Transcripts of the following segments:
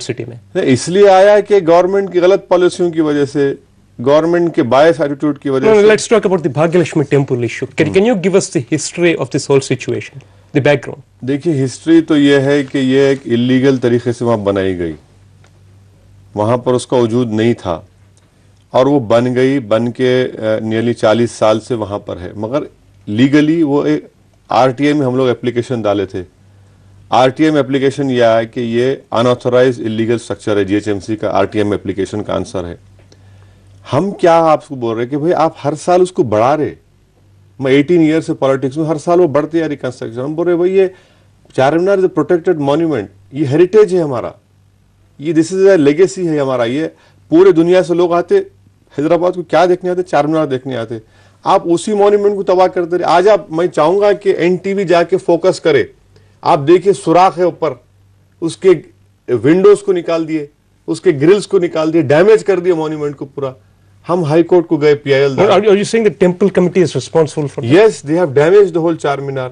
City में? इसलिए आया कि गवर्नमेंट की गलत पॉलिसियों की वजह से, गवर्नमेंट के बायस एटीट्यूड की वजह से। Let's talk about the Bhagyalakshmi temple issue. Can you give us the history of this whole situation, the background? देखिए, हिस्ट्री तो ये है कि ये एक इलीगल तरीके से वहां बनाई गई, वहां पर उसका वजूद नहीं था और वो बन गई, बन के नियरली 40 साल से वहां पर है। मगर लीगली वो एक आरटीआई में हम लोग एप्लीकेशन डाले थे। आरटीआई में एप्लीकेशन यह है कि ये अनऑथराइज इलीगल स्ट्रक्चर है। जीएचएमसी का आरटीआई में एप्लीकेशन का आंसर है। हम क्या आपको बोल रहे हैं कि भाई आप हर साल उसको बढ़ा रहे। मैं 18 ईयर से पॉलिटिक्स में, हर साल वो बढ़ती है रिकंस्ट्रक्शन। हम बोल रहे भाई ये Charminar is a protected monument, ये हेरिटेज है हमारा, ये दिस इज अ लेगेसी है हमारा। ये पूरे दुनिया से लोग आते हैदराबाद को क्या देखने आते, चारमीनार देखने आते। आप उसी मॉन्यूमेंट को तबाह करते रहे। आज आप, मैं चाहूंगा कि एनटीवी जाके फोकस करे। आप देखिए सुराख है ऊपर, उसके विंडोज को निकाल दिए, उसके ग्रिल्स को निकाल दिए, डैमेज कर दिए मॉन्यूमेंट को पूरा। हम हाई कोर्ट को गए, PIL. Are you saying the temple committee is responsible for that? Yes, they have damaged the whole Charminar.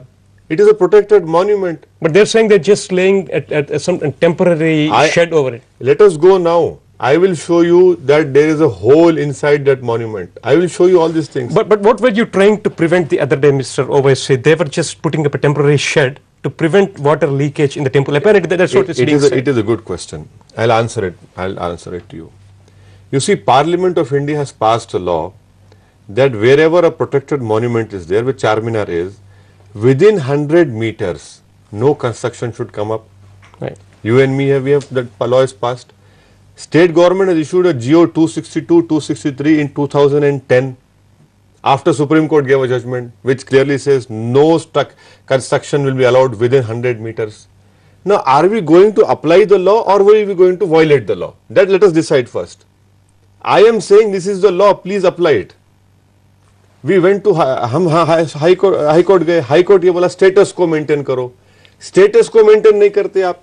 It is a protected monument. But they're saying they're just laying at some temporary shed over it. Let us go now. I will show you that there is a hole inside that monument. I will show you all these things. But what were you trying to prevent the other day, Mr. Owaisi? They were just putting up a temporary shed to prevent water leakage in the temple. Apparently, that's what it's being said. It is a good question. I'll answer it. I'll answer it to you. You see, Parliament of India has passed a law that wherever a protected monument is there, which Charminar is, within 100 meters, no construction should come up. Right. You and me that law is passed. State government has issued a GO 262, 263 in 2010 after Supreme Court gave a judgment which clearly says no construction will be allowed within 100 meters. Now, are we going to apply the law or are we going to violate the law? That let us decide first. I am saying this is the law, please apply it. We went to हम high court गए, high court ये बोला status को maintain करो। Status को maintain नहीं करते आप।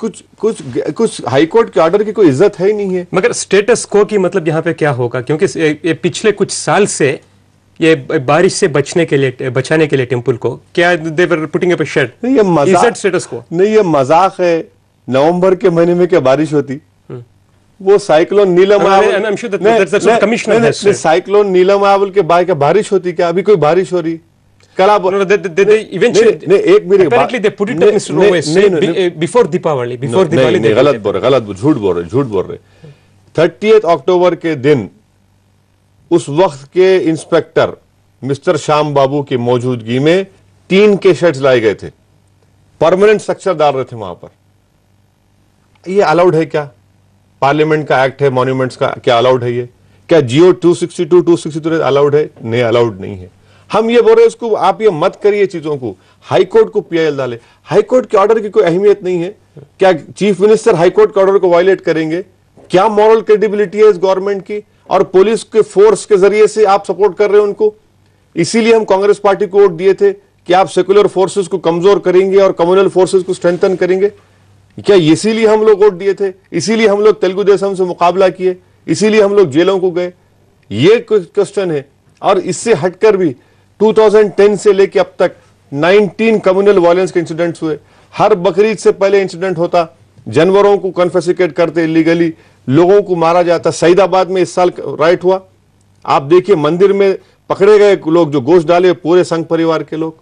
कुछ हाई कोर्ट के ऑर्डर की कोई इज्जत है ही नहीं है। मगर स्टेटस को की मतलब यहाँ पे क्या होगा? क्योंकि ये पिछले कुछ साल से ये बारिश से बचाने के लिए टेम्पल को क्या they were putting up a shed? नहीं, ये मजाक। Is that status quo? नहीं, ये मजाक है। नवंबर के महीने में क्या बारिश होती? वो साइक्लोन नीलम साइक्लोन नीलम आवल के बाद क्या बारिश होती? क्या अभी कोई बारिश हो रही? कल आप एक मिनट गलत झूठ बोल रहे 30 अक्टूबर के दिन उस वक्त के इंस्पेक्टर मिस्टर श्याम बाबू की मौजूदगी में 3 के शेड्स लाए गए थे। परमानेंट स्ट्रक्चर डाल रहे थे वहां पर। ये अलाउड है क्या? पार्लियामेंट का एक्ट है मॉन्यूमेंट्स का, क्या अलाउड है ये? क्या GO 262, 263 अलाउड है? नहीं, अलाउड नहीं है। हम ये बोल रहे हैं उसको आप ये मत करिए चीजों को। हाई कोर्ट को पीआईएल डाले। हाई कोर्ट के ऑर्डर की कोई अहमियत नहीं है। क्या चीफ मिनिस्टर हाई कोर्ट के ऑर्डर को वायलेट करेंगे? क्या मॉरल क्रेडिबिलिटी है इस गवर्नमेंट की? और पुलिस के फोर्स के जरिए से आप सपोर्ट कर रहे हैं उनको। इसीलिए हम कांग्रेस पार्टी को वोट दिए थे कि आप सेकुलर फोर्सेस को कमजोर करेंगे और कम्युनल फोर्सेस को स्ट्रेंथन करेंगे। क्या इसीलिए हम लोग वोट दिए थे? इसीलिए हम लोग तेलुगु देशम से मुकाबला किए? इसीलिए हम लोग जेलों को गए? ये क्वेश्चन है। और इससे हटकर भी 2010 से लेकर अब तक 19 कम्युनल वायलेंस के इंसिडेंट्स हुए। हर बकरीद से पहले इंसिडेंट होता, जानवरों को कन्फिस्केट करते, इलीगली लोगों को मारा जाता। सईदाबाद में इस साल राइट हुआ। आप देखिए मंदिर में पकड़े गए लोग जो गोश्त डाले, पूरे संघ परिवार के लोग।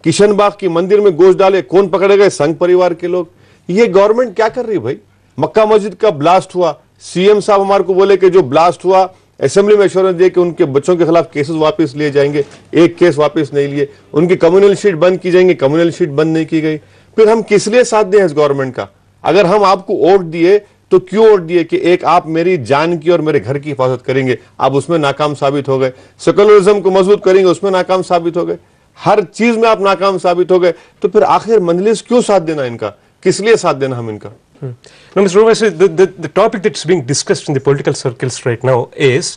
किशनबाग की मंदिर में गोश्त डाले, कौन पकड़े गए? संघ परिवार के लोग। ये गवर्नमेंट क्या कर रही है भाई? मक्का मस्जिद का ब्लास्ट हुआ, सीएम साहब हमारे को बोले कि जो ब्लास्ट हुआ असेंबली में एश्योरेंस दिए कि उनके बच्चों के खिलाफ केसेस वापस लिए जाएंगे। एक केस वापस नहीं लिए। उनकी कम्युनल शीट बंद की जाएंगी, कम्युनल शीट बंद नहीं की गई। फिर हम किस लिए साथ दें इस गवर्नमेंट का? अगर हम आपको वोट दिए तो क्यों वोट दिए कि एक आप मेरी जान की और मेरे घर की हिफाजत करेंगे, आप उसमें नाकाम साबित हो गए। सेकुलरिज्म को मजबूत करेंगे, उसमें नाकाम साबित हो गए। हर चीज में आप नाकाम साबित हो गए, तो फिर आखिर मंजलिस क्यों साथ देना इनका? किस लिए साथ देना हम इनका? Now, Mr. Owaisi, the topic that's being discussed in the political circles right now is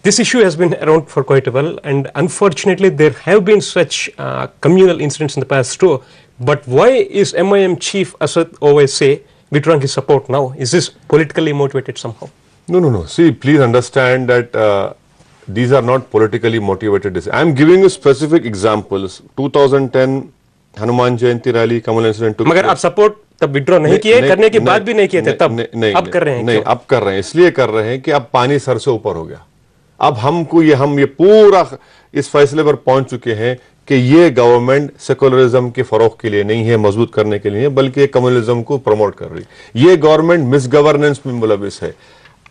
this issue has been around for quite a while, and unfortunately there have been such communal incidents in the past too. But why is MIM chief Asad Owaisi withdrawing his support now? Is this politically motivated somehow? No. See, please understand that these are not politically motivated. I am giving you specific examples. 2010 Hanuman Jayanti rally, Kamal incident. मगर आप support तब withdraw नहीं किए, करने के बाद भी नहीं किए थे तब, अब कर रहे हैं? नहीं, अब कर रहे हैं, इसलिए कर रहे हैं कि अब पानी सर से ऊपर हो गया। अब हम ये पूरा इस फैसले पर पहुंच चुके हैं कि ये गवर्नमेंट सेकुलरिज्म के फरोग के लिए नहीं है, मजबूत करने के लिए, बल्कि कम्युनिज्म को प्रमोट कर रही है। ये गवर्नमेंट मिसगवर्नेंस में मुलविस है।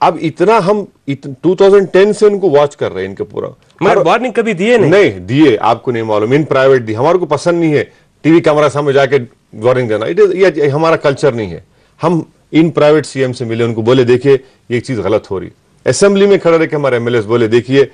अब इतना हम 2010 से उनको वॉच कर रहे हैं, इनके पूरा। मगर वार्निंग कभी दिए नहीं दिए, आपको नहीं मालूम, इन प्राइवेट दी। हमारे को पसंद नहीं है टीवी कैमरा सामने जाके वार्निंग देना, ये हमारा कल्चर नहीं है। हम इन प्राइवेट सीएम से मिले, उनको बोले देखिए ये चीज गलत हो रही। असेंबली में खड़े रहे के हमारे एमएलए बोले देखिए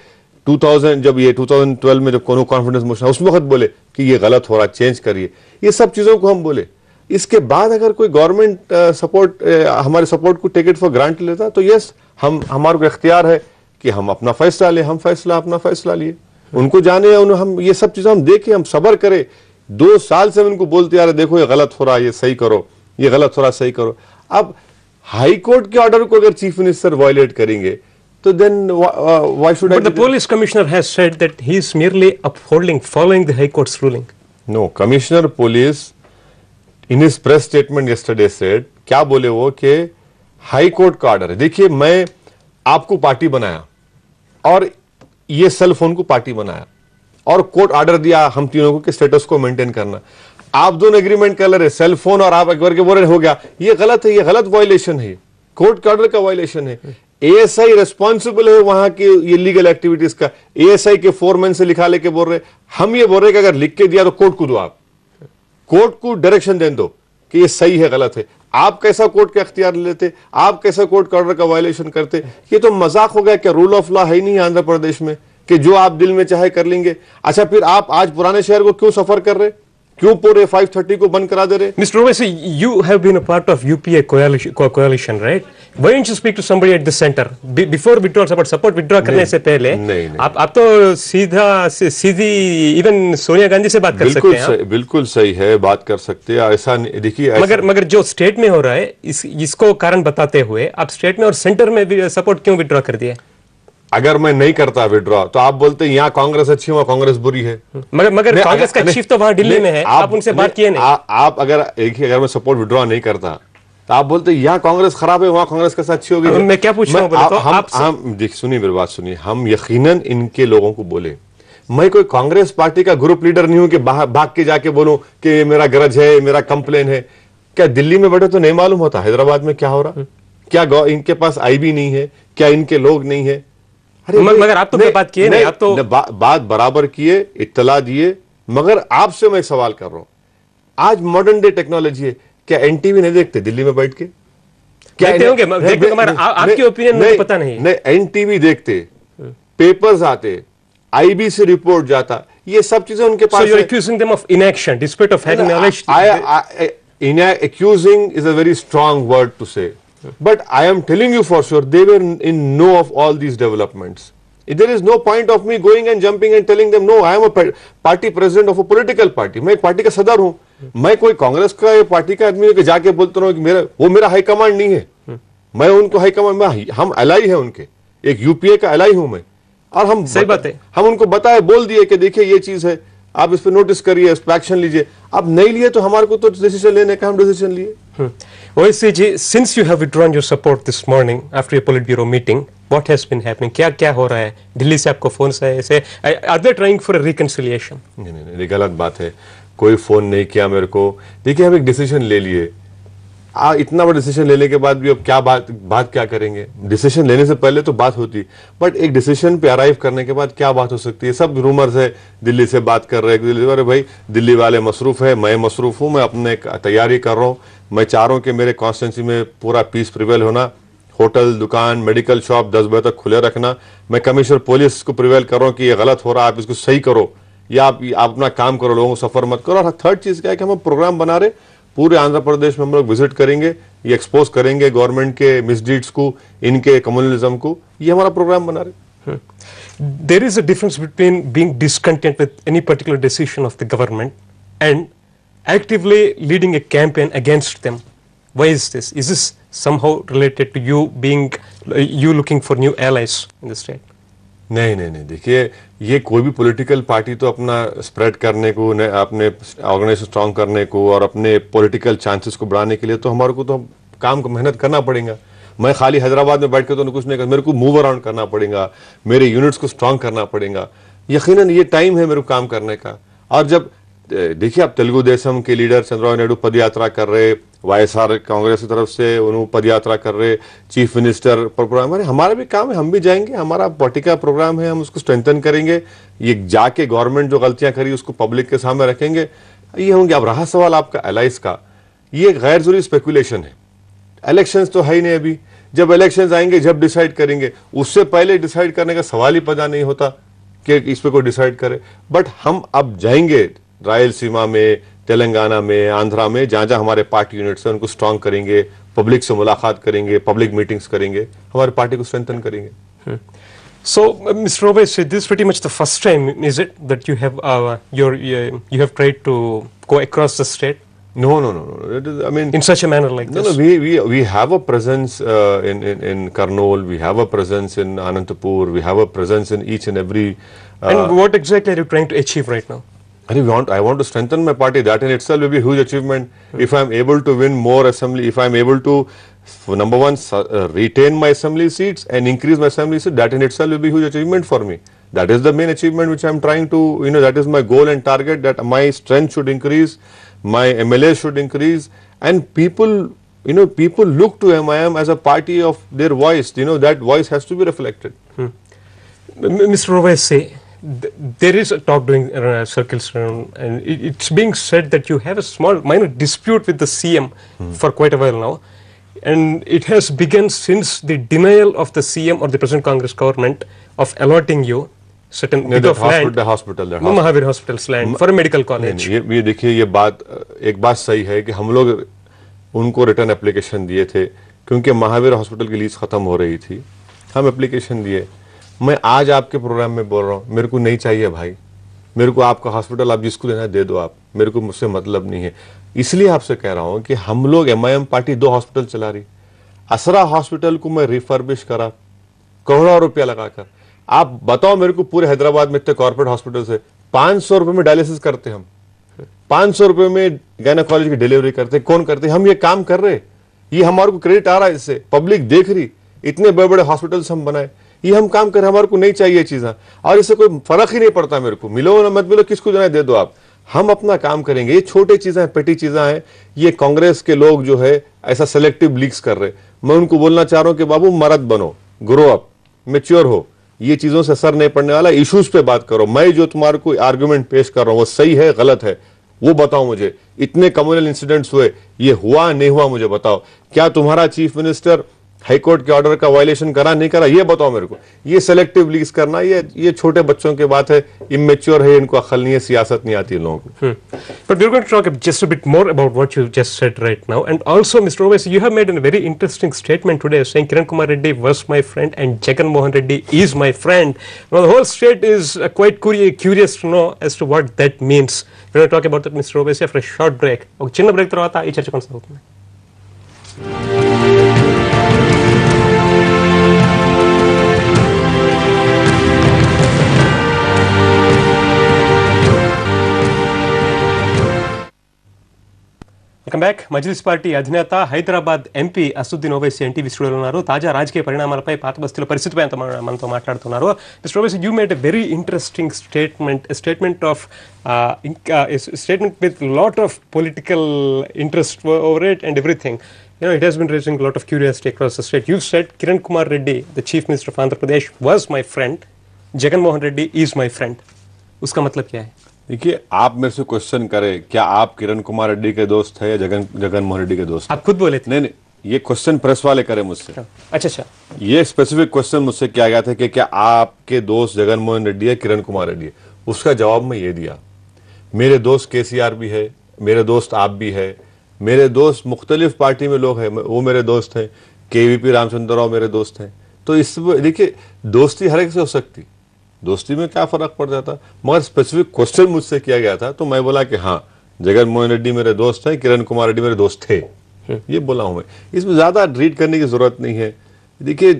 2012 में जब कोनो कॉन्फिडेंस मोशन उस वक्त बोले कि ये गलत हो रहा, चेंज करिए। ये सब चीजों को हम बोले। इसके बाद अगर कोई गवर्नमेंट सपोर्ट हमारे सपोर्ट को टेक इट फॉर ग्रांट लेता तो यस, हमारे को इख्तियार है कि हम अपना फैसला ले। हम अपना फैसला लिए, उनको जाने, हम ये सब चीजें हम देखें, हम सब्र करें। 2 साल से हम उनको बोलते आ रहे देखो ये गलत हो रहा है, ये सही करो, ये गलत हो रहा, सही करो। अब हाई कोर्ट के ऑर्डर को अगर चीफ मिनिस्टर वायलेट करेंगे तो then why should I? But the police commissioner has said that he is merely following the High Court's ruling. No, Commissioner Police in his press statement yesterday said, क्या बोले वो कि high court का order है। देखिए, मैं आपको party बनाया और ये सेल फोन को पार्टी बनाया और कोर्ट ऑर्डर दिया हम तीनों को कि स्टेटस को मेंटेन करना। आप दोनों एग्रीमेंट कर रहे, सेल फोन और आप एक बार के बोल रहे हो गया, ये गलत है, ये गलत वायलेशन है, कोर्ट के ऑर्डर का वायलेशन है। एएसआई रिस्पॉन्सिबल है वहां की ये लीगल एक्टिविटीज का। एएसआई के फोरमैन से लिखा लेके बोल रहे, हम ये बोल रहे कि अगर लिख के दिया तो कोर्ट को दो, आप कोर्ट को डायरेक्शन दे दो कि ये सही है गलत है। आप कैसा कोर्ट का अख्तियार लेते, आप कैसा कोर्ट का ऑर्डर का वायलेशन करते? ये तो मजाक हो गया। क्या रूल ऑफ लॉ है ही नहीं आंध्र प्रदेश में कि जो आप दिल में चाहे कर लेंगे? अच्छा, फिर आप आज पुराने शहर को क्यों सफर कर रहे, क्यों पूरे 530 को बंद करा दे रहे? Mr. Owaisi, you have been a part of UPA coalition, right? Why don't you speak to somebody at the center before withdrawal support withdraw करने से पहले? नहीं। आप तो सीधी इवन सोनिया गांधी से बात कर सकते हैं। बिल्कुल सही है, बात कर सकते हैं। ऐसा देखिए, मगर जो स्टेट में हो रहा है इसको कारण बताते हुए आप स्टेट में और सेंटर में सपोर्ट क्यों विथड्रॉ कर दिए? अगर मैं नहीं करता विड्रॉ तो आप बोलते हैं यहाँ कांग्रेस अच्छी, वहां कांग्रेस बुरी है। मगर कांग्रेस का चीफ तो वहां दिल्ली में है, आप उनसे बात किए नहीं। आप अगर मैं सपोर्ट विड्रॉ नहीं करता तो आप बोलते यहाँ कांग्रेस खराब है, वहां कांग्रेस कैसे अच्छी होगी? मैं क्या पूछ रहा हूँ, देख सुनिए मेरी बात सुनिए, हम यकीनन इनके लोगों को बोले। मैं कोई कांग्रेस पार्टी का ग्रुप लीडर नहीं हूं कि भाग के जाके बोलूं कि मेरा गरज है, मेरा कंप्लेन है। क्या दिल्ली में बैठे तो नहीं मालूम होता हैदराबाद में क्या हो रहा? क्या इनके पास आईबी नहीं है? क्या इनके लोग नहीं है? मगर आप तो बात किए नहीं, आप तो बात बराबर किए, इत्तला दिए। मगर आपसे मैं सवाल कर रहा हूं, आज मॉडर्न डे टेक्नोलॉजी है, क्या एनटीवी नहीं देखते दिल्ली में बैठ के? क्या होंगे? आपकी ओपिनियन मुझे पता नहीं। एनटीवी देखते, पेपर्स आते, आईबी से रिपोर्ट जाता, ये सब चीजें उनके पास। So you're accusing them of inaction despite of having knowledge. Accusing is a very strong word to say. But I am telling you for sure, they were in know of all these developments. There is no point of me going and jumping and telling them, no, I am a party president of a political party. मैं एक party का सदर हूं। मैं कोई कांग्रेस का या party का आदमी के जाके बोलता हूं कि वो मेरा हाई कमांड नहीं है। मैं उनको हाई कमांड, हम एलाई है उनके, एक यूपीए का एलाई हूं मैं। और हम सही बात है, हम उनको बताए, बोल दिए कि देखिए ये चीज है, आप इस पर नोटिस करिए, इस पर एक्शन लीजिए। अब नहीं लिए तो हमारे को तो डिसीजन लेने का, हम डिसीजन लिए। Owaisi ji, since you have withdrawn your support this morning after your Politburo meeting, what has been happening? क्या हो रहा है? दिल्ली से आपको फोन से ऐसे, are they trying for a reconciliation? नहीं, गलत बात है। कोई फोन नहीं किया मेरे को। देखिए, हम एक डिसीजन ले लिए, इतना बड़ा डिसीजन लेने के बाद भी अब क्या बात क्या करेंगे? डिसीजन लेने से पहले तो बात होती, बट एक डिसीजन पे अराइव करने के बाद क्या बात हो सकती है? सब रूमर्स है, दिल्ली से बात कर रहे हैं, अरे भाई दिल्ली वाले मसरूफ है, मैं मसरूफ हूं, मैं अपने तैयारी कर रहा हूं। मैं चाह रहा हूं कि मेरे कॉन्स्टिट्यूंसी में पूरा पीस प्रिवेल होना, होटल, दुकान, मेडिकल शॉप 10 बजे तक खुले रखना। मैं कमिश्नर पुलिस को प्रिवेल कर रहा हूं कि ये गलत हो रहा है, आप इसको सही करो, या आप अपना काम करो, लोगों को सफर मत करो। और थर्ड चीज क्या है कि हम प्रोग्राम बना रहे, पूरे आंध्र प्रदेश में हम लोग विजिट करेंगे, ये एक्सपोज करेंगे गवर्नमेंट के मिसडीड्स को, इनके कम्युनलिज्म को। ये हमारा प्रोग्राम बना रहे। There is a difference between being discontent with any particular decision of the government and actively leading a campaign against them. Why is this? Is this somehow related to you looking for new allies in the state? नहीं नहीं नहीं, देखिए ये कोई भी political party तो अपना spread करने को, अपने ऑर्गेनाइजेशन स्ट्रांग करने को और अपने पॉलिटिकल चांसेस को बढ़ाने के लिए तो हमारे को तो काम को मेहनत करना पड़ेगा। मैं खाली हैदराबाद में बैठ के तो कुछ नहीं कर, मेरे को मूव अराउंड करना पड़ेगा, मेरे यूनिट्स को स्ट्रांग करना पड़ेगा। यकीनन ये टाइम है मेरे को काम करने का। और जब देखिए आप तेलुगु देशम के लीडर चंद्रबाबू नायडू पद यात्रा कर रहे, वाईएसआर कांग्रेस की तरफ से उन्होंने पद यात्रा कर रहे, चीफ मिनिस्टर पर प्रोग्राम है, हमारा भी काम है, हम भी जाएंगे, हमारा पार्टी का प्रोग्राम है, हम उसको स्ट्रेंथन करेंगे। ये जाके गवर्नमेंट जो गलतियां करी उसको पब्लिक के सामने रखेंगे, ये होंगे। अब रहा सवाल आपका एलाइस का, ये गैर जरूरी स्पेकुलेशन है। इलेक्शंस तो है ही नहीं अभी, जब इलेक्शंस आएंगे जब डिसाइड करेंगे, उससे पहले डिसाइड करने का सवाल ही पैदा नहीं होता कि इस पे कोई डिसाइड करे। बट हम अब जाएंगे रायलसीमा में, तेलंगाना में, आंध्रा में, जहां जहां हमारे पार्टी यूनिट्स हैं उनको स्ट्रांग करेंगे, पब्लिक से मुलाकात करेंगे, पब्लिक मीटिंग्स करेंगे, हमारी पार्टी को स्ट्रेंथन करेंगे। So, Mr. Owaisi, this is pretty much the first time, is it, that you have you have tried to go across the state? No. It is, I mean, in such a manner like this. No. We have a presence in Karnool. We have a presence in Anantapur. We have a presence in each and every. And what exactly are you trying to achieve right now? I want to strengthen my party. That in itself will be a huge achievement. If I am able to win more assembly, if I am able to, number one, retain my assembly seats and increase my assembly seats, that in itself will be a huge achievement for me. That is the main achievement which I am trying to, that is my goal and target, that my strength should increase, my MLA should increase, and people look to MIM as a party of their voice. That voice has to be reflected. Mr. Owaisi, there is a talk doing circles around, and it's being said that you have a small minor dispute with the CM for quite a while now, and it has begun since the denial of the CM or the present Congress government of allotting you certain bit of land, Mahavir Hospital's land for a medical college. ये देखिए, ये बात एक बात सही है कि हम लोग उनको रिटर्न एप्लीकेशन दिए थे क्योंकि महावीर हॉस्पिटल की लीज खत्म हो रही थी, हम एप्लीकेशन दिए। मैं आज आपके प्रोग्राम में बोल रहा हूँ, मेरे को नहीं चाहिए भाई, मेरे को आपका हॉस्पिटल आप जिसको देना दे दो आप, मेरे को मुझसे मतलब नहीं है। इसलिए आपसे कह रहा हूँ कि हम लोग MIM पार्टी 2 हॉस्पिटल चला रही। असरा हॉस्पिटल को मैं रिफर्बिश करा करोड़ों रुपया लगाकर। आप बताओ मेरे को, पूरे हैदराबाद में इतने कॉर्पोरेट हॉस्पिटल से 500 रुपए में डायलिसिस करते, हम 500 रुपए में गायनेकोलॉजी की डिलीवरी करते, कौन करते? हम ये काम कर रहे, ये हमारे को क्रेडिट आ रहा है, इससे पब्लिक देख रही, इतने बड़े बड़े हॉस्पिटल्स हम बनाए, ये हम काम कर रहे, हमारे को नहीं चाहिए चीजें, और इससे कोई फर्क ही नहीं पड़ता मेरे को, मिलो ना मत मिलो, किसको देना दे दो आप, हम अपना काम करेंगे। ये छोटे चीजें, पेटी चीजें हैं, ये कांग्रेस के लोग जो है ऐसा सेलेक्टिव लीक्स कर रहे। मैं उनको बोलना चाह रहा हूं कि बाबू मर्द बनो, ग्रो अप, मैच्योर हो, ये चीजों से असर नहीं पड़ने वाला, इश्यूज पे बात करो। मैं जो तुम्हारे को आर्गुमेंट पेश कर रहा हूं वो सही है गलत है वो बताओ मुझे। इतने कम्युनल इंसिडेंट्स हुए, ये हुआ नहीं हुआ मुझे बताओ। क्या तुम्हारा चीफ मिनिस्टर हाईकोर्ट के ऑर्डर का वायलेशन करा नहीं करा, ये बताओ मेरे को। ये सेलेक्टिव लीक्स करना, ये छोटे बच्चों की बात है, इमेच्योर है, इनको अक्ल नहीं है, सियासत नहीं आती लोगों को। But we're going to talk just a bit more about what you just said right now. And also, Mr. Owaisi, you have made a very interesting statement today saying Kiran Kumar Reddy was my friend and Jagan Mohan Reddy is my friend. Now, the whole state is quite curious to know as to what that means. We're going to talk about that, Mr. Owaisi, after a short break. Okay, చిన్న break తర్వాత ఈ చర్చ కొనసాగుతుంది. Welcome back. Majlis party అధినేత Hyderabad MP Asaduddin Owaisi NTV స్టూడియోలో ఉన్నారు. తాజా రాజకీయ పరిణామాలపై, పాత బస్తీల పరిస్థితిపై మనతో మాట్లాడుతున్నారు. Mister Owaisi, you made a very interesting statement with lot of political interest over it and everything. It has been raising a lot of curiosity across the state. You said Kiran Kumar Reddy, the Chief Minister of Andhra Pradesh, was my friend. Jagan Mohan Reddy is my friend. उसका मतलब क्या है? देखिए, आप मेरे से question करें, क्या आप किरण कुमार रेड्डी के दोस्त है या जगन मोहन रेड्डी के दोस्त? आप खुद बोले थे। नहीं, ये क्वेश्चन प्रेस वाले करे मुझसे। अच्छा, ये स्पेसिफिक क्वेश्चन मुझसे किया गया था कि क्या आपके दोस्त जगन मोहन रेड्डी है, किरण कुमार रेड्डी है। उसका जवाब मैं ये दिया, मेरे दोस्त KCR भी है, मेरे दोस्त आप भी है, मेरे दोस्त मुख्तलिफ पार्टी में लोग हैं, वो मेरे दोस्त हैं, KVP रामचंद्र राव मेरे दोस्त हैं। तो इस देखिए, दोस्ती हर एक से हो सकती, दोस्ती में क्या फर्क पड़ जाता। मगर स्पेसिफिक क्वेश्चन मुझसे किया गया था तो मैं बोला कि हाँ, जगन मोहन रेड्डी मेरे दोस्त हैं, किरण कुमार रेड्डी मेरे दोस्त थे, ये बोला हूं मैं। इसमें ज्यादा रीड करने की जरूरत नहीं है। देखिए,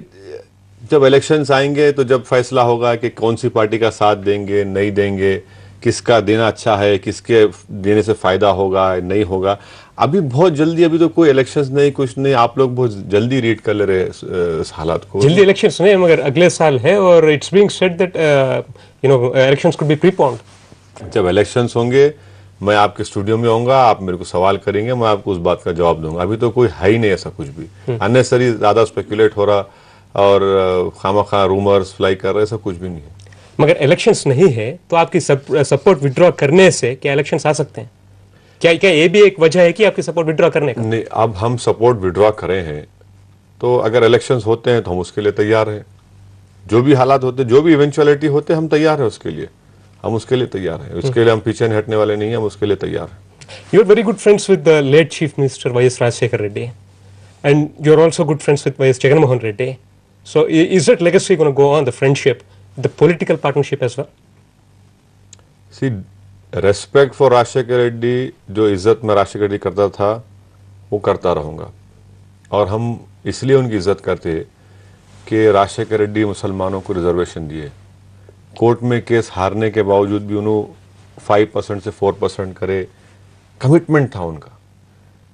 जब इलेक्शंस आएंगे तो जब फैसला होगा कि कौन सी पार्टी का साथ देंगे नहीं देंगे, किसका देना अच्छा है, किसके देने से फायदा होगा नहीं होगा, अभी बहुत जल्दी, अभी तो कोई इलेक्शंस नहीं, कुछ नहीं, आप लोग बहुत जल्दी रीड कर ले रहे इस हालात को। जल्दी इलेक्शंस नहीं, मगर अगले साल है और it's being said that elections could be preponed. जब इलेक्शंस होंगे मैं आपके स्टूडियो में आऊंगा, आप मेरे को सवाल करेंगे, मैं आपको उस बात का जवाब दूंगा। अभी तो कोई है ही नहीं ऐसा कुछ भी, अननेसेसरी ज्यादा स्पेकुलेट हो रहा और खामखा रूमर्स फ्लाई कर रहे, ऐसा कुछ भी नहीं है। मगर इलेक्शंस नहीं है तो आपकी सपोर्ट विड्रॉ करने से क्या इलेक्शंस आ सकते हैं? क्या ये भी एक वजह है कि आपकी सपोर्ट विड्रॉ करने का? नहीं, अब हम सपोर्ट विड्रॉ करें हैं तो अगर इलेक्शंस होते हैं तो हम उसके लिए तैयार हैं। जो भी हालात होते, जो भी इवेंचुअलिटी होते, हम तैयार हैं उसके लिए, हम उसके लिए तैयार हैं। उसके लिए हम पीछे नहीं हटने वाले नहीं हैं, हम उसके लिए तैयार हैं। You are very good friends with the late Chief Minister Y.S. Rajashekar Reddy, and you are also good friends with Y.S. Jagan Mohan Reddy. So is that legacy going to go on, the friendship, the political partnership as well? See, respect for Rajasekhara Reddy, जो इज्जत में राजशेखर रेड्डी करता था वो करता रहूँगा। और हम इसलिए उनकी इज्जत करते कि राजशेखर रेड्डी मुसलमानों को रिजर्वेशन दिए, कोर्ट में केस हारने के बावजूद भी उन्होंने 5% से 4% करे, कमिटमेंट था उनका।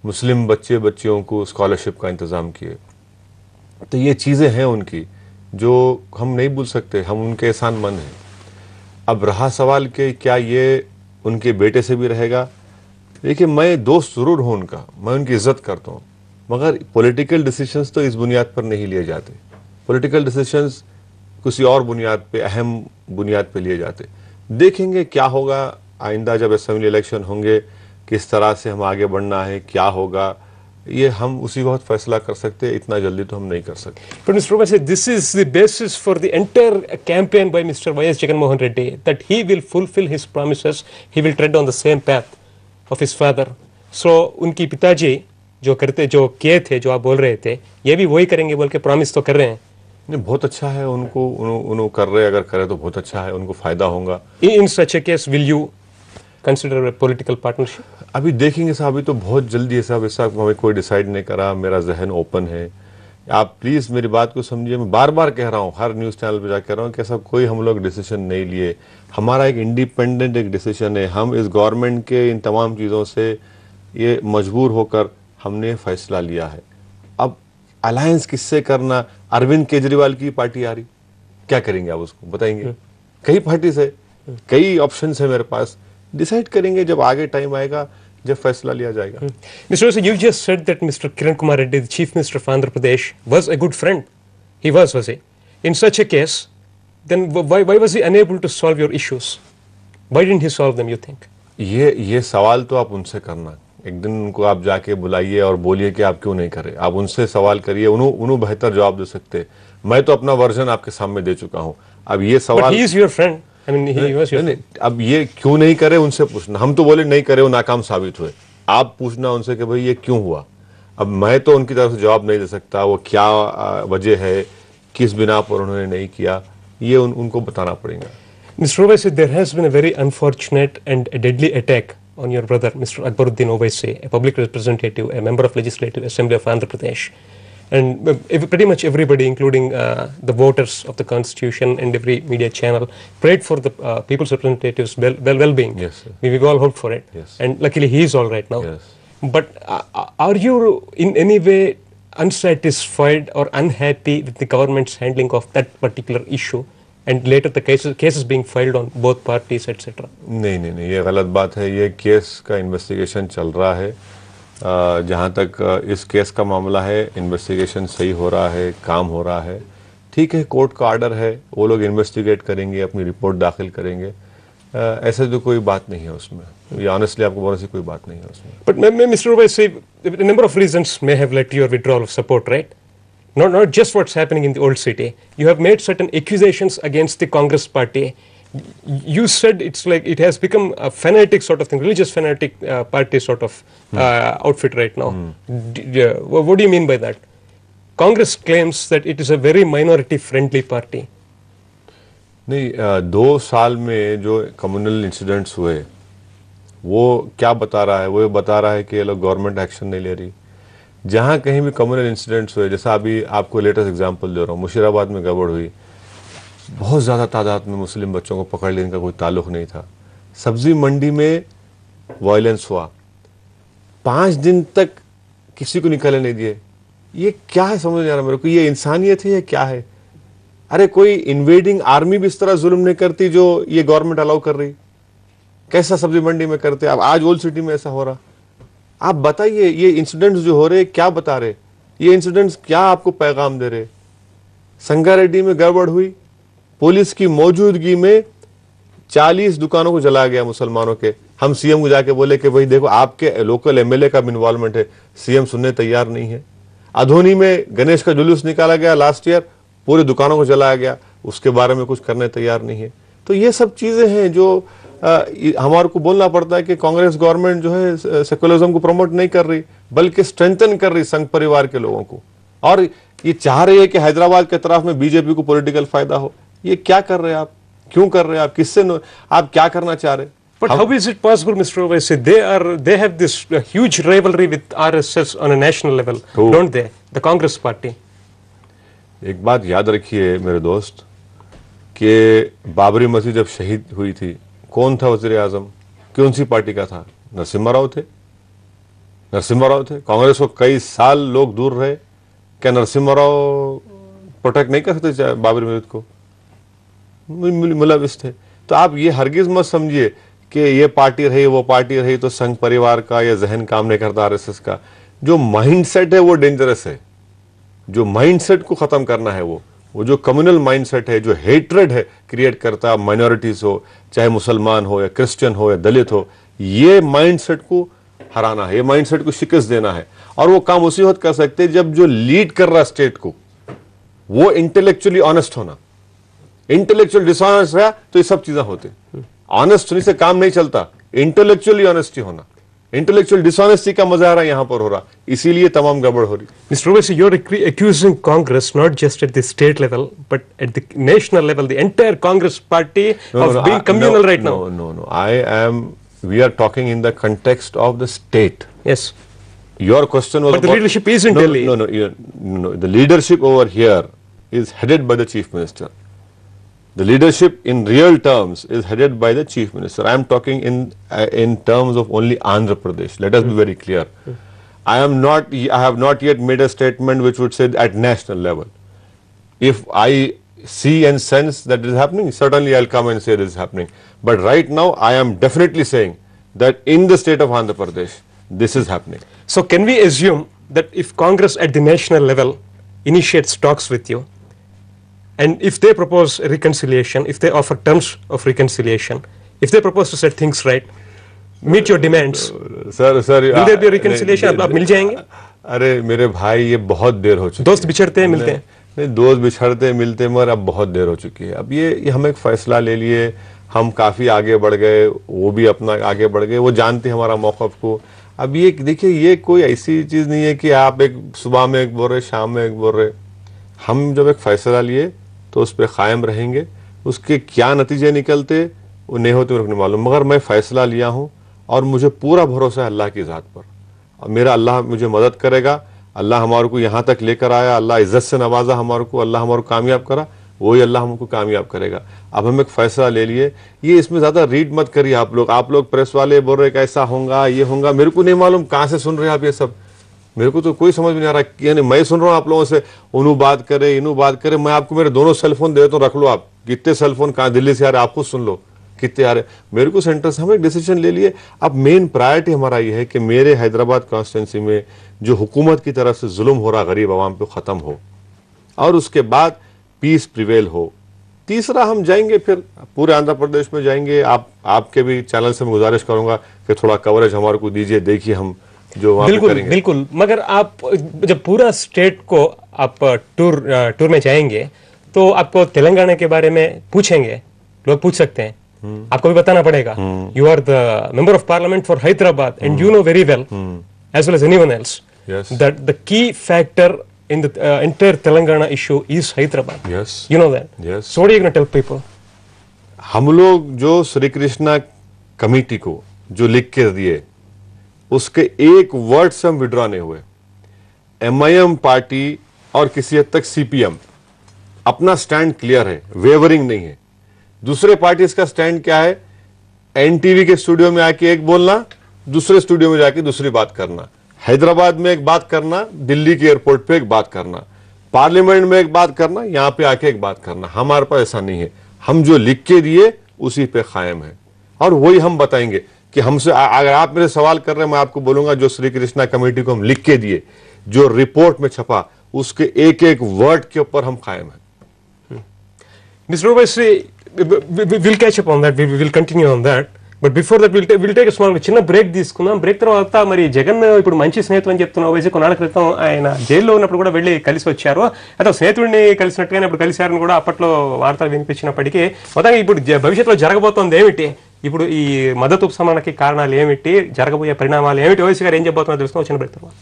मुस्लिम बच्चियों को स्कॉलरशिप का इंतज़ाम किए। तो ये चीज़ें हैं उनकी जो हम नहीं भूल सकते, हम उनके एहसानमंद हैं। अब रहा सवाल कि क्या ये उनके बेटे से भी रहेगा, देखिए मैं दोस्त जरूर हूं उनका, मैं उनकी इज्जत करता हूं, मगर पॉलिटिकल डिसीजंस तो इस बुनियाद पर नहीं लिए जाते। पॉलिटिकल डिसीजंस किसी और बुनियाद पे, अहम बुनियाद पे लिए जाते। देखेंगे क्या होगा आइंदा जब असेंबली इलेक्शन होंगे, किस तरह से हम आगे बढ़ना है, क्या होगा, ये हम उसी वक्त फैसला कर सकते हैं, इतना जल्दी तो हम नहीं कर सकते। But Mr. Robert, this is the basis for the entire campaign by Mr. Y.S. Jagan Mohan Reddy, that he will fulfill his promises, he will tread on the same path of his father. So उनकी पिताजी जो किए थे, जो आप बोल रहे थे, ये भी वही करेंगे बोल के प्रॉमिस तो कर रहे हैं। नहीं, बहुत अच्छा है, उनको कर रहे, अगर करे तो बहुत अच्छा है, उनको फायदा होगा। In such a case, will you consider a political partnership? अभी देखेंगे साहब, अभी तो बहुत जल्दी है साहब, ऐसा हमें कोई डिसाइड नहीं करा, मेरा जहन ओपन है। आप प्लीज मेरी बात को समझिए, मैं बार बार कह रहा हूँ, हर न्यूज चैनल पे जाकर कह रहा हूँ कि ऐसा कोई हम लोग डिसीजन नहीं लिए। हमारा एक इंडिपेंडेंट एक डिसीजन है, हम इस गवर्नमेंट के इन तमाम चीज़ों से ये मजबूर होकर हमने फैसला लिया है। अब अलायंस किससे करना, अरविंद केजरीवाल की पार्टी आ रही, क्या करेंगे आप उसको बताएंगे? कई पार्टी से कई ऑप्शन है मेरे पास, डिसाइड करेंगे जब आगे टाइम आएगा, जब फैसला लिया जाएगा। Mr. Rosa, you just said that Mr. Kiran Kumar Reddy, the Chief Minister of Andhra Pradesh, was a good friend. He was he? In such a case, then why was he unable to solve your issues? Why didn't he solve them, you think? ये सवाल तो आप उनसे करना, एक दिन उनको आप जाके बुलाइए और बोलिए कि आप क्यों नहीं कर रहे, आप उनसे सवाल करिए, उन्होंने बेहतर जवाब दे सकते। मैं तो अपना वर्जन आपके सामने दे चुका हूँ। अब ये सवाल, But he is your friend. I mean, he was your friend. अब ये क्यों नहीं करे उनसे पूछना। हम तो बोले नहीं करे, वो नाकाम साबित हुए, आप पूछना उनसे कि भाई ये क्यों हुआ। अब मैं तो उनकी तरफ से जवाब नहीं दे सकता, वो क्या वजह है, किस बिना पर उन्होंने नहीं किया, ये उनको बताना पड़ेगा। Mr. Owaisi, there has been a very unfortunate and a deadly attack on your brother, Mr. Akbaruddin Owaisi, a public representative, a member of Legislative Assembly of Andhra Pradesh. And pretty much everybody, including the voters of the Constitution and every media channel, prayed for the people's representatives' well-being. Yes, sir. We all hoped for it. Yes. And luckily he is all right now. Yes. But are you in any way unsatisfied or unhappy with the government's handling of that particular issue? And later the cases being filed on both parties, etc. नहीं, ये गलत बात है। ये case का investigation चल रहा है। जहाँ तक इस केस का मामला है, इन्वेस्टिगेशन सही हो रहा है, काम हो रहा है, ठीक है। कोर्ट का ऑर्डर है, वो लोग इन्वेस्टिगेट करेंगे, अपनी रिपोर्ट दाखिल करेंगे। ऐसे तो कोई बात नहीं है उसमें, ये ऑनेस्टली आपको बोलने से कोई बात नहीं है उसमें। But Mr. Owaisi, a number of reasons may have led to your withdrawal of support, right? Not just what's happening in the old city. You have made certain accusations against the Congress party. You said it's like it has become a fanatic sort of thing, religious fanatic party sort of outfit right now. What do you mean by that? Congress claims that it is a very minority friendly party. नहीं, 2 साल में जो communal incidents हुए वो क्या बता रहा है? वो बता रहा है कि ये लोग गवर्नमेंट एक्शन नहीं ले रही। जहां कहीं भी कम्युनल इंसिडेंट्स हुए, जैसा अभी आपको लेटेस्ट एग्जांपल दे रहा हूँ, मुशीराबाद में गड़बड़ हुई, बहुत ज़्यादा तादाद में मुस्लिम बच्चों को पकड़ लेने का कोई ताल्लुक नहीं था। सब्जी मंडी में वायलेंस हुआ, 5 दिन तक किसी को निकलने नहीं दिए। ये क्या है समझ नहीं आ रहा मेरे को, ये इंसानियत है या क्या है? अरे कोई इन्वेडिंग आर्मी भी इस तरह जुल्म नहीं करती जो ये गवर्नमेंट अलाउ कर रही। कैसा सब्जी मंडी में करते? अब आज ओल्ड सिटी में ऐसा हो रहा। आप बताइए ये इंसिडेंट्स जो हो रहे क्या बता रहे? ये इंसिडेंट्स क्या आपको पैगाम दे रहे? संगारेड्डी में गड़बड़ हुई, पुलिस की मौजूदगी में 40 दुकानों को जलाया गया मुसलमानों के। हम सीएम को जाके बोले कि भाई देखो आपके लोकल एमएलए का भी इन्वॉल्वमेंट है, सीएम सुनने तैयार नहीं है। अधोनी में गणेश का जुलूस निकाला गया लास्ट ईयर, पूरी दुकानों को जलाया गया, उसके बारे में कुछ करने तैयार नहीं है। तो ये सब चीजें हैं जो हमारे को बोलना पड़ता है कि कांग्रेस गवर्नमेंट जो है सेकुलरिज्म को प्रमोट नहीं कर रही, बल्कि स्ट्रेंथन कर रही संघ परिवार के लोगों को, और ये चाह रही है कि हैदराबाद के तरफ में बीजेपी को पॉलिटिकल फायदा हो। ये क्या कर रहे हैं आप? क्यों कर रहे हैं आप? किससे आप क्या करना चाह रहे हैं? But how is it possible, Mr. Owaisi? They have this huge rivalry with RSS on a national level, don't they? The Congress party. एक बात याद रखिए मेरे दोस्त कि बाबरी मस्जिद जब शहीद हुई थी, कौन था वज़ीर आज़म? कौन सी पार्टी का था? नरसिम्हा राव थे। नरसिम्हा राव थे। कांग्रेस को कई साल लोग दूर रहे। क्या नरसिम्हा राव प्रोटेक्ट नहीं कर सकते बाबरी मस्जिद को? मुलविस थे। तो आप ये हरगिज मत समझिए कि ये पार्टी रही वो पार्टी रही तो संघ परिवार का या जहन काम नहीं करता आरएसएस का। जो माइंडसेट है वो डेंजरस है। जो माइंडसेट को खत्म करना है वो जो कम्युनल माइंडसेट है, जो हेट्रेड है क्रिएट करता, माइनॉरिटीज हो, चाहे मुसलमान हो या क्रिश्चियन हो या दलित हो, ये माइंडसेट को हराना है, ये माइंडसेट को शिकस्त देना है। और वो काम उसी वक्त कर सकते हैं जब जो लीड कर रहा स्टेट को वो इंटेलेक्चुअली ऑनेस्ट होना। इंटेलेक्चुअल डिसऑनेस्ट रहा तो ये सब चीजें होती। ऑनेस्ट होने से काम नहीं चलता, इंटेलेक्चुअली ऑनेस्टी होना। इंटेलेक्चुअल डिसऑनेस्टी का मजारा यहां पर हो रहा, इसीलिए तमाम गड़बड़ हो रही। Mr. Owaisi, you're accusing Congress not just at the state level but at the national level, the entire Congress party of being communal right now. We are talking in the context of the state. Yes. Your question was but the leadership is in Delhi. No. The leadership over here is headed by the Chief Minister. The leadership in real terms is headed by the Chief Minister. I am talking in terms of only Andhra Pradesh. Let us be very clear. I have not yet made a statement which would say at national level. If I see and sense that it is happening, certainly I'll come and say this is happening. But right now, I am definitely saying that in the state of Andhra Pradesh, this is happening. So can we assume that if Congress at the national level initiates talks with you, and if they propose reconciliation, if they offer terms of reconciliation, if they propose to set things right, meet your demands, sir, will there be a reconciliation? आप मिल जाएंगे? अरे मेरे भाई, ये बहुत देर हो चुकी है। दोस्त बिछड़ते हैं, मिलते हैं। नहीं, दोस्त बिछड़ते हैं, मिलते हैं, मगर अब बहुत देर हो चुकी है। अब ये हम एक फैसला ले लिए, हम काफी आगे बढ़ गए, वो भी अपना आगे बढ़ गए, वो जानते हैं हमारा मौक़िफ़ को। अब ये देखिए, ये कोई ऐसी चीज नहीं है कि आप एक सुबह में एक बोल रहे, शाम में एक बोल रहे। हम जब एक फैसला लिए तो उस पर कायम रहेंगे। उसके क्या नतीजे निकलते वो नहीं होते मेरे को नहीं मालूम, मगर मैं फैसला लिया हूँ और मुझे पूरा भरोसा है अल्लाह की ज़ात पर। और मेरा अल्लाह मुझे मदद करेगा। अल्लाह हमारे को यहाँ तक लेकर आया, अल्लाह इज्जत से नवाजा हमारे को, अल्लाह हमारे को कामयाब करा, वही अल्लाह हमको कामयाब करेगा। अब हम एक फैसला ले लिए। ये इसमें ज़्यादा रीड मत करिए आप लोग प्रेस वाले बोल रहे कैसा होगा, ये होगा। मेरे को नहीं मालूम कहाँ से सुन रहे हैं आप ये सब, मेरे को तो कोई समझ में नहीं आ रहा। यानी मैं सुन रहा हूँ आप लोगों से, उन्हों बात करे, इन्हों बात करे। मैं आपको मेरे दोनों सेलफोन दे देता हूँ, रख लो आप। कितने सेलफोन कहाँ दिल्ली से आ रहे आप खुद सुन लो, कितने आ रहे मेरे को सेंटर से। हम एक डिसीजन ले लिए। अब मेन प्रायोरिटी हमारा ये है कि मेरे हैदराबाद कॉन्स्टिट्यूंसी में जो हुकूमत की तरफ से जुल्म हो रहा गरीब आवाम पे ख़त्म हो, और उसके बाद पीस प्रिवेल हो। तीसरा, हम जाएंगे फिर पूरे आंध्र प्रदेश में जाएंगे। आपके भी चैनल से मैं गुजारिश करूंगा कि थोड़ा कवरेज हमारे को दीजिए, देखिए हम जो वहाँ पे करेंगे। बिल्कुल। मगर आप जब पूरा स्टेट को आप टूर में जाएंगे तो आपको तेलंगाना के बारे में पूछेंगे, लोग पूछ सकते हैं, आपको भी बताना पड़ेगा। You are the member of parliament for Hyderabad and you know very well as well as anyone else that the key factor in the entire Telangana issue is Hyderabad. Yes. You know that. Yes. So what are you going to tell people? हम लोग जो Shri Krishna committee को जो लिख के दिए, उसके एक वर्ड से हम विड्रॉ नहीं हुए। MIM पार्टी और किसी हद तक CPM अपना स्टैंड क्लियर है, वेवरिंग नहीं है। दूसरे पार्टीज का स्टैंड क्या है? NTV के स्टूडियो में आके एक बोलना, दूसरे स्टूडियो में जाके दूसरी बात करना, हैदराबाद में एक बात करना, दिल्ली के एयरपोर्ट पे एक बात करना, पार्लियामेंट में एक बात करना, यहां पे आके एक बात करना। हमारे पास ऐसा नहीं है। हम जो लिख के दिए उसी पे कायम है और वही हम बताएंगे कि हमसे अगर आप मेरे सवाल कर रहे हैं, मैं आपको बोलूंगा जो श्री कृष्णा कमेटी को हम लिख के दिए, जो रिपोर्ट में छपा, उसके एक एक वर्ड के ऊपर हम कायम हैं। Mr. Owaisi, we'll catch up on that. We'll continue on that. But before that, we'll take a small చిన్న బ్రేక్ తీసుకుందాం. బ్రేక్ తర్వాత మరి జగన్ ఇప్పుడు మంచి స్నేహితులు అని చెప్తున్న ఓవైసీ కొన్నాళ్ళ క్రితం ఆయన జైల్లో ఉన్నప్పుడు కూడా వెళ్ళి కలిసి వచ్చారు. అయితే స్నేహితుడిని కలిసినట్టుగానే ఇప్పుడు కలిశారని కూడా అప్పట్లో వార్తలు వినిపించినప్పటికీ మొత్తంగా ఇప్పుడు భవిష్యత్తులో జరగబోతోంది ఏమిటి, ఇప్పుడు ఈ మద్దతు ఉపశమనానికి కారణాలు ఏమిటి, జరగబోయే పరిణామాలు ఏమిటి, ఓవైసీ గారు ఏం చెప్పబోతున్నారో తెలుసుకుని చిన్న బ్రేక్ తర్వాత.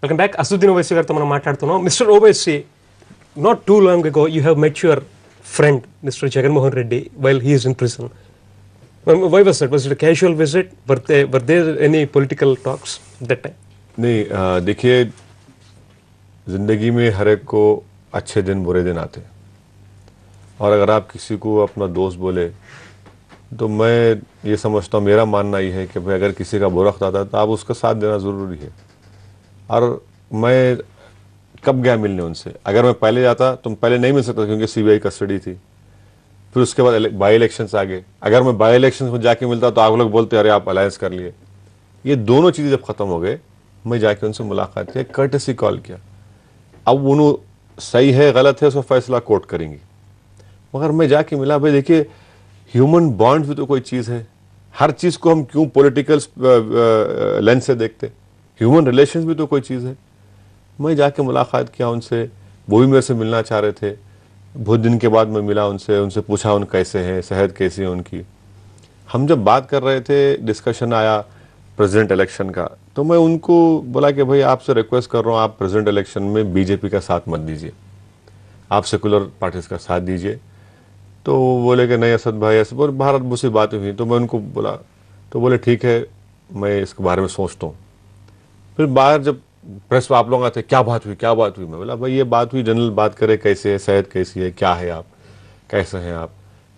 Welcome back. Asaduddin Owaisi గారితో మనం మాట్లాడుతున్నాం. Mister Owaisi, not too long ago you have met your friend Mr. Jagan Mohan Reddy while he is in prison. Why was that? Was it a casual visit? Were there any political talks at that time? नहीं, देखिए, जिंदगी में हर एक को अच्छे दिन बुरे दिन आते हैं और अगर आप किसी को अपना दोस्त बोले तो मैं ये समझता हूँ, मेरा मानना ये है कि भाई अगर किसी का बुरा वक्त आता है तो आप उसका साथ देना ज़रूरी है। और मैं कब गया मिलने उनसे? अगर मैं पहले जाता तो पहले नहीं मिल सकता क्योंकि CBI कस्टडी थी। फिर उसके बाद बाई इलेक्शंस आ गए। अगर मैं बाई इलेक्शंस में जाके मिलता तो आप लोग बोलते अरे आप अलायंस कर लिए। ये दोनों चीज़ें जब ख़त्म हो गए, मैं जाके उनसे मुलाकात किया, कर्टसी कॉल किया। अब उन्होंने सही है गलत है उसका फैसला कोर्ट करेंगी, मगर मैं जाके मिला। भाई देखिए, ह्यूमन बॉन्ड भी तो कोई चीज़ है। हर चीज़ को हम क्यों पॉलिटिकल लेंस से देखते? ह्यूमन रिलेशंस भी तो कोई चीज़ है। मैं जाके मुलाकात किया उनसे, वो भी मेरे से मिलना चाह रहे थे। बहुत दिन के बाद मैं मिला उनसे पूछा उन कैसे हैं, सेहत कैसी है उनकी। हम जब बात कर रहे थे, डिस्कशन आया प्रेसिडेंट इलेक्शन का, तो मैं उनको बोला कि भाई आपसे रिक्वेस्ट कर रहा हूँ, आप प्रेसिडेंट इलेक्शन में BJP का साथ मत दीजिए, आप सेकुलर पार्टीज का साथ दीजिए। तो वो बोले कि नहीं असद भाई, ऐसे भारत बहुत सी बातें हुई। तो मैं उनको बोला, तो बोले ठीक है, मैं इसके बारे में सोचता हूँ। फिर बाहर जब प्रेस में आप लोग आते, क्या बात हुई? मैं बोला भाई ये बात हुई, जनरल बात करें, कैसे है, सेहत कैसी है, क्या है, आप कैसे हैं आप।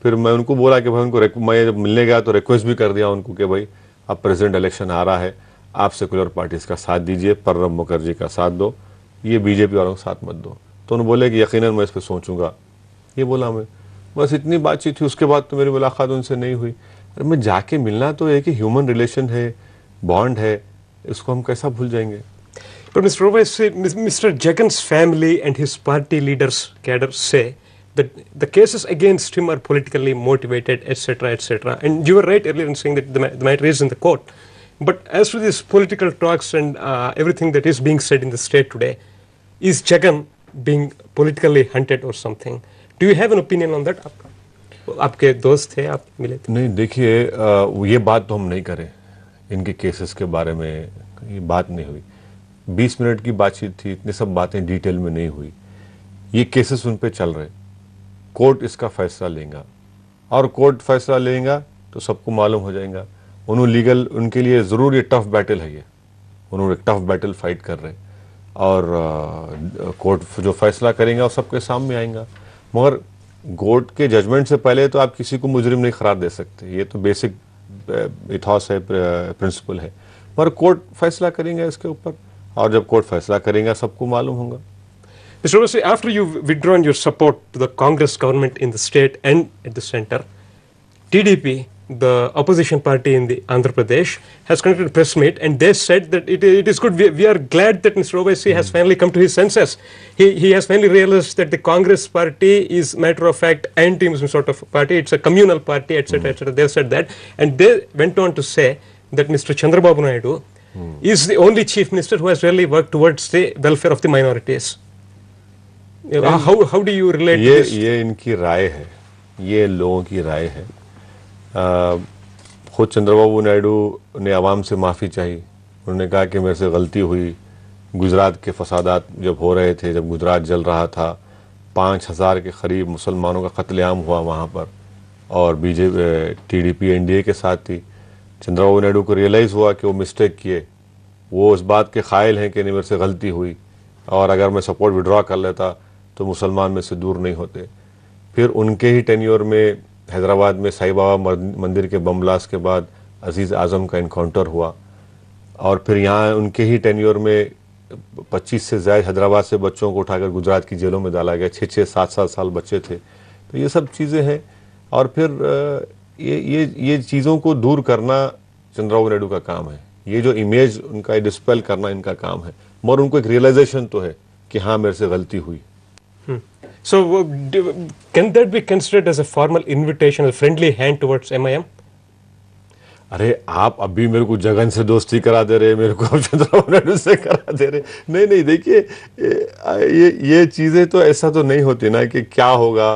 फिर मैं उनको बोला कि भाई उनको मैं जब मिलने गया तो रिक्वेस्ट भी कर दिया उनको कि भाई अब प्रेसिडेंट इलेक्शन आ रहा है, आप सेकुलर पार्टीज का साथ दीजिए, प्रणब मुखर्जी का साथ दो, ये BJP वालों का साथ मत दो। तो उन्होंने बोले कि यकीनन मैं इस पर सोचूंगा। ये बोला मैं, बस इतनी बातचीत थी। उसके बाद तो मेरी मुलाकात उनसे नहीं हुई। अरे मैं जाके मिलना तो एक ह्यूमन रिलेशन है, बॉन्ड है, इसको हम कैसा भूल जाएंगे? But Mr. Owaisi, Mr. Jagan's family and his party leaders cadre say that the cases against him are politically motivated, etc., etc. And you were right earlier in saying that the matter is in the court. But as to these political talks and everything that is being said in the state today, is Jagan being politically hunted or something? Do you have an opinion on that? आपके दोस्त थे, आप मिले थे? नहीं, देखिए, ये बात तो हम नहीं करें, इनके केसेस के बारे में ये बात नहीं हुई। 20 मिनट की बातचीत थी, इतनी सब बातें डिटेल में नहीं हुई। ये केसेस उन पे चल रहे, कोर्ट इसका फैसला लेगा और कोर्ट फैसला लेगा तो सबको मालूम हो जाएगा। उन्होंने लीगल, उनके लिए ज़रूर ये टफ बैटल है, ये उन्होंने टफ बैटल फाइट कर रहे और कोर्ट जो फैसला करेंगे वो सबके सामने आएगा। मगर कोर्ट के जजमेंट से पहले तो आप किसी को मुजरिम नहीं करार दे सकते, ये तो बेसिक इथॉस है, प्रिंसिपल है। मगर कोर्ट फैसला करेंगे इसके ऊपर और जब कोर्ट फैसला करेगा सबको मालूम होगा। Mr. Owaisi, after you've withdrawn your support to the Congress government in the state and at the center, TDP, the opposition party in the Andhra Pradesh, has conducted a press meet and they said that it is good. We are glad that Mr. Owaisi has finally come to his senses. He has finally realized that the Congress party is matter of fact anti-Muslim sort of party. It's a communal party, etc., etc. They said that, and they went on to say that Mr. Chandrababu Naidu is the only chief minister who has really worked towards the welfare of the minorities. How do you relate to this? ये इनकी राय है, ये लोगों की राय है। खुद चंद्रबाबू नायडू ने आवाम से माफ़ी चाही। उन्होंने कहा कि मेरे से गलती हुई। गुजरात के फसादात जब हो रहे थे, जब गुजरात जल रहा था, 5000 के करीब मुसलमानों का कत्लेआम हुआ वहाँ पर, और बीजेपी टीडीपी एनडीए के साथ थी। चंद्रबाबू नायडू को रियलाइज़ हुआ कि वो मिस्टेक किए, वो इस बात के कायल हैं कि नहीं मेरे से गलती हुई, और अगर मैं सपोर्ट विड्रॉ कर लेता तो मुसलमान में से दूर नहीं होते। फिर उनके ही टेन्योर में हैदराबाद में साईं बाबा मंदिर के बम ब्लास्ट के बाद अजीज़ आज़म का इनकाउंटर हुआ, और फिर यहाँ उनके ही टेन्योर में 25 से ज़्यादा हैदराबाद से बच्चों को उठाकर गुजरात की जेलों में डाला गया। 6-6, 7-7 साल बच्चे थे। तो ये सब चीज़ें हैं, और फिर ये चीज़ों को दूर करना चंद्रबाबू नायडू का काम है। ये जो इमेज उनका डिस्पेल करना इनका काम है, मगर उनको एक रियलाइजेशन तो है कि हाँ मेरे से गलती हुई। So, can that be considered as a formal invitation, a friendly hand towards MIM? अरे आप अभी मेरे को जगन से दोस्ती करा दे रहे, मेरे को चंद्रबाबू नायडू से करा दे रहे। नहीं नहीं, देखिए ये चीज़ें तो ऐसा तो नहीं होती ना कि क्या होगा।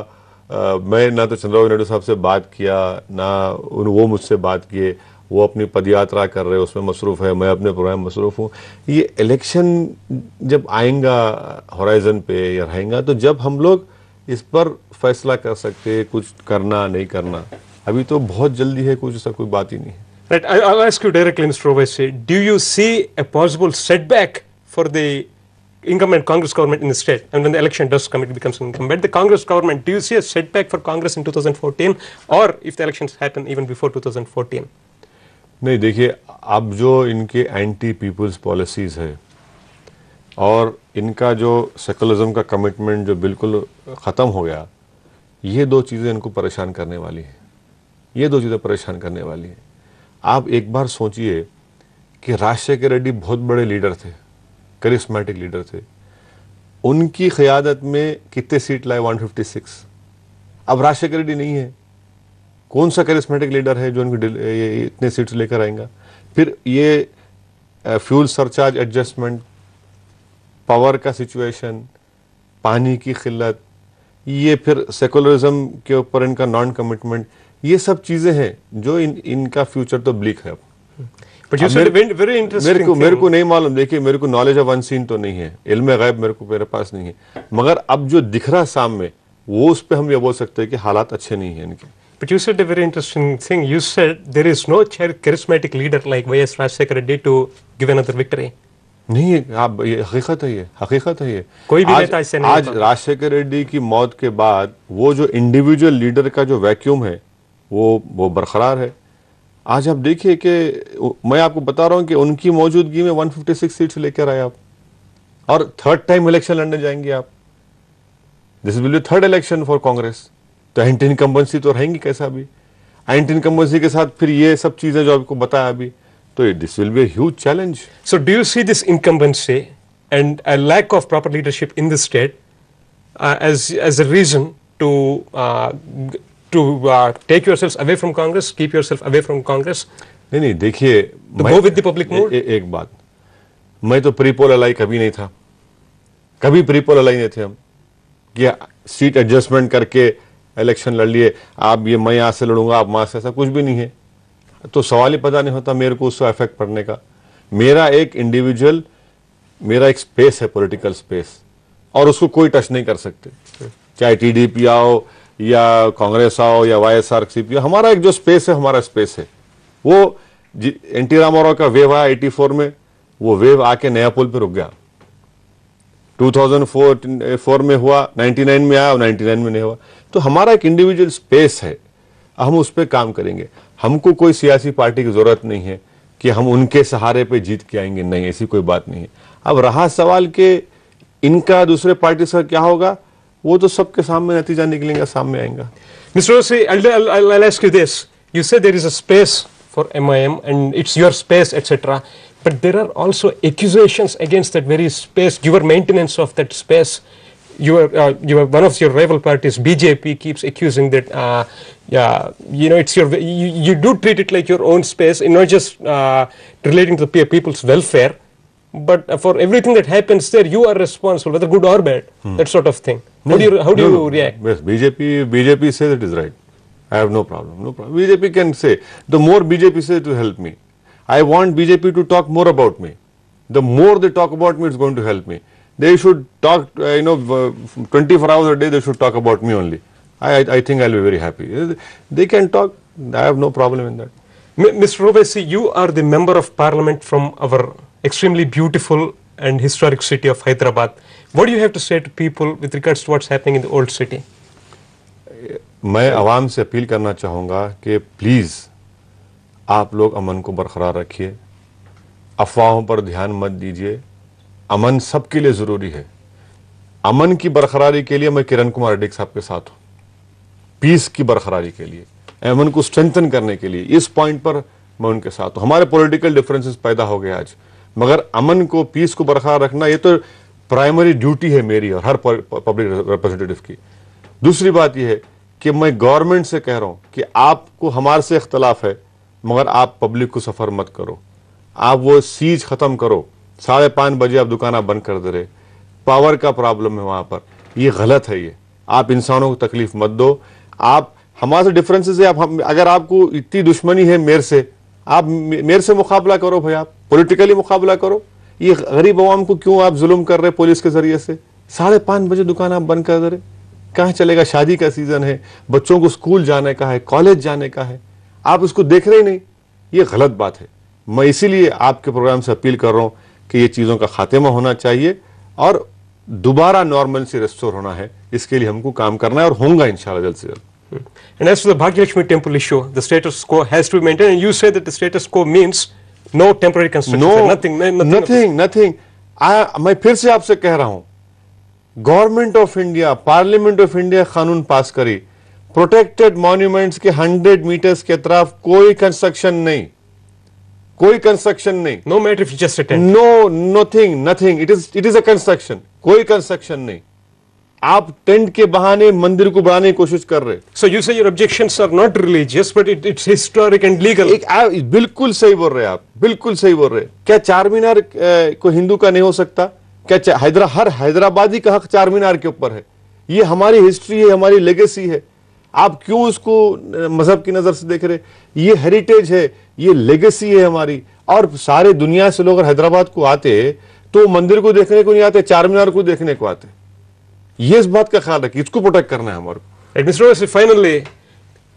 मैं ना तो चंद्रबाबू नायडू साहब से बात किया, ना वो मुझसे बात किए। वो अपनी पदयात्रा कर रहे, उसमें मसरूफ़ है, मैं अपने प्रोग्राम में मसरूफ़ हूँ। ये इलेक्शन जब आएगा होराइजन पे या रहेगा, तो जब हम लोग इस पर फैसला कर सकते हैं कुछ करना नहीं करना। अभी तो बहुत जल्दी है, कुछ ऐसा कोई बात ही नहीं है। Right, I'll ask you directly, Mr. Owaisi, do you see a possible setback for the incumbent Congress government in the state? And when the election does come, it becomes incumbent. The Congress government, do you see a setback for Congress in 2014, or if the elections happen even before 2014? नहीं, देखिए अब जो इनके anti peoples policies है और इनका जो secularism का कमिटमेंट जो बिल्कुल ख़त्म हो गया, ये दो चीज़ें इनको परेशान करने वाली हैं। ये दो चीज़ें परेशान करने वाली हैं। आप एक बार सोचिए कि राजशेखर रेड्डी बहुत बड़े लीडर थे, करिश्मेटिक लीडर थे। उनकी क़यादत में कितने सीट लाए? 156। अब राजशेखर रेड्डी नहीं है। कौन सा करिश्मेटिक लीडर है जो उनको इतने सीट्स लेकर आएगा? फिर ये फ्यूल सरचार्ज एडजस्टमेंट, पावर का सिचुएशन, पानी की किल्लत, ये फिर सेकुलरिज्म के ऊपर इनका नॉन कमिटमेंट, ये सब चीज़ें हैं जो इनका फ्यूचर तो ब्लिक है। मेरे को नहीं मालूम, देखिए मेरे को नॉलेज ऑफ अनसीन तो नहीं है, इल्म गैब मेरे पास नहीं है, मगर अब जो दिख रहा सामने वो उस पर हम ये बोल सकते हैं कि हालात अच्छे नहीं हैं इनके। But you said a very interesting thing. You said there is no charismatic leader like Y.S. Rajshekar Reddy to give another victory. नहीं, आप ये हकीकत है, ये हकीकत है। ये कोई भी नेता ऐसे नहीं। आज राजशेखर रेड्डी की मौत के बाद वो जो इंडिविजुअल लीडर का जो वैक्यूम है वो बरकरार है। आज आप देखिए कि मैं आपको बता रहा हूं कि उनकी मौजूदगी में 156 सीट्स लेकर आए आप, और थर्ड टाइम इलेक्शन लड़ने जाएंगे आप। This will B third election for Congress. तो एंटी इनकम्बेंसी तो रहेंगी कैसा भी। एंटी इनकम्बेंसी के साथ फिर ये सब चीजें जो आपको बताया अभी, तो this will be a huge challenge. So do you see this incumbency and a lack of proper leadership in the state as a reason to take yourselves away from Congress, keep yourself away from Congress? नहीं, देखिए, go with the public mood? एक बात, मैं तो pre-poll Alai कभी नहीं था, कभी प्रीपोल अलाई नहीं थे हम कि सीट एडजस्टमेंट करके इलेक्शन लड़ लिए, आप ये मैं यहाँ से लड़ूंगा, आप वहाँ से, ऐसा कुछ भी नहीं है। तो सवाल ही पता नहीं होता मेरे को उससे अफेक्ट पड़ने का। मेरा एक इंडिविजुअल, मेरा एक स्पेस है, पॉलिटिकल स्पेस, और उसको कोई टच नहीं कर सकते, चाहे टीडीपी आओ या कांग्रेस आओ या वाईएसआरसीपी। हमारा एक जो स्पेस है, हमारा स्पेस है। वो एनटी रामाराव का वेव आया 84 में, वो वेव आके नया पुल पे रुक गया। 2004 में हुआ, 99 में आया और 99 में नहीं हुआ। तो हमारा एक इंडिविजुअल स्पेस है, हम उस पर काम करेंगे। हमको कोई सियासी पार्टी की जरूरत नहीं है कि हम उनके सहारे पे जीत के आएंगे, नहीं, ऐसी कोई बात नहीं है। अब रहा सवाल कि इनका दूसरे पार्टी से क्या होगा, वो तो सबके सामने नतीजा निकलेगा, सामने आएगा। Mr. Owaisi, I'll ask you this. You said there is a space for MIM and it's your space, etc. But there are also accusations against that very space, your maintenance of that space. One of your rival parties, BJP, keeps accusing that, it's you do treat it like your own space, and not just relating to the people's welfare, but for everything that happens there, you are responsible, whether good or bad, that sort of thing. How do you react? Yes, BJP says it is right. I have no problem, no problem. BJP can say, the more BJP say to help me. I want BJP to talk more about me. The more they talk about me, it's going to help me. They should talk, 24 hours a day, they should talk about me only. I think I'll be very happy. They can talk, I have no problem in that. Mr. Owaisi, you are the member of parliament from our extremely beautiful and historic city of Hyderabad. What do you have to say to people with regards to what's happening in the old city? मैं आवाम से appeal करना चाहूँगा कि please आप लोग अमन को बरकरार रखिए, अफवाहों पर ध्यान मत दीजिए। अमन सबके लिए ज़रूरी है। अमन की बरकरारी के लिए मैं किरण कुमार रेड्डी साहब के साथ हूँ, पीस की बरकरारी के लिए, अमन को स्ट्रेंथन करने के लिए, इस पॉइंट पर मैं उनके साथ हूँ। हमारे पॉलिटिकल डिफरेंसेस पैदा हो गए आज, मगर अमन को, पीस को बरकरार रखना ये तो प्राइमरी ड्यूटी है मेरी और हर पब्लिक रिप्रेजेंटेटिव की। दूसरी बात यह है कि मैं गवर्नमेंट से कह रहा हूं कि आपको हमारे से इख्तलाफ है, मगर आप पब्लिक को सफर मत करो। आप वो सीज खत्म करो, 5:30 बजे आप दुकाना बंद कर दे रहे, पावर का प्रॉब्लम है वहां पर, ये गलत है। ये आप इंसानों को तकलीफ मत दो। आप हमारे से डिफरेंसेस है, अगर आपको इतनी दुश्मनी है मेरे से, आप मेरे से मुकाबला करो भाई, आप पॉलिटिकली मुकाबला करो। ये गरीब अवाम को क्यों आप जुल्म कर रहे पुलिस के जरिए से? 5:30 बजे दुकान आप बंद कर दे रहे, कहाँ चलेगा? शादी का सीजन है, बच्चों को स्कूल जाने का है, कॉलेज जाने का है, आप उसको देख रहे ही नहीं। ये गलत बात है। मैं इसीलिए आपके प्रोग्राम से अपील कर रहा हूं कि ये चीजों का खात्मा होना चाहिए और दोबारा नॉर्मल से रेस्टोर होना है। इसके लिए हमको काम करना है और होगा इंशाल्लाह जल्द से जल्द। And as for the Bhagyalakshmi temple issue, the status quo has to be maintained, and you say that the status quo means no temporary construction, nothing. मैं फिर से आपसे कह रहा हूं, government of India, parliament of India कानून पास करी, protected monuments के 100 मीटर्स के तरफ कोई कंस्ट्रक्शन नहीं, कोई कंस्ट्रक्शन नहीं। No matter if you just attend. No, nothing. It is a construction. कोई कंस्ट्रक्शन नहीं। आप टेंट के बहाने मंदिर को बढ़ाने की कोशिश कर रहे। So you say your objections are not religious, but it's historic and legal. बिल्कुल सही बोल रहे आप, बिल्कुल सही बोल रहे। क्या चार मीनार को हिंदू का नहीं हो सकता? क्या हर हैदराबादी का हक चार मीनार के ऊपर है? ये हमारी हिस्ट्री है, हमारी लेगेसी है। आप क्यों उसको मजहब की नजर से देख रहे? ये हेरिटेज है, ये लेगेसी है हमारी। और सारे दुनिया से लोग हैदराबाद को आते तो मंदिर को देखने को नहीं आते, चार मीनार को देखने को आते। ये इस बात का ख्याल रखिए, इसको प्रोटेक्ट करना है हमारे को। Mr. Owaisi, finally,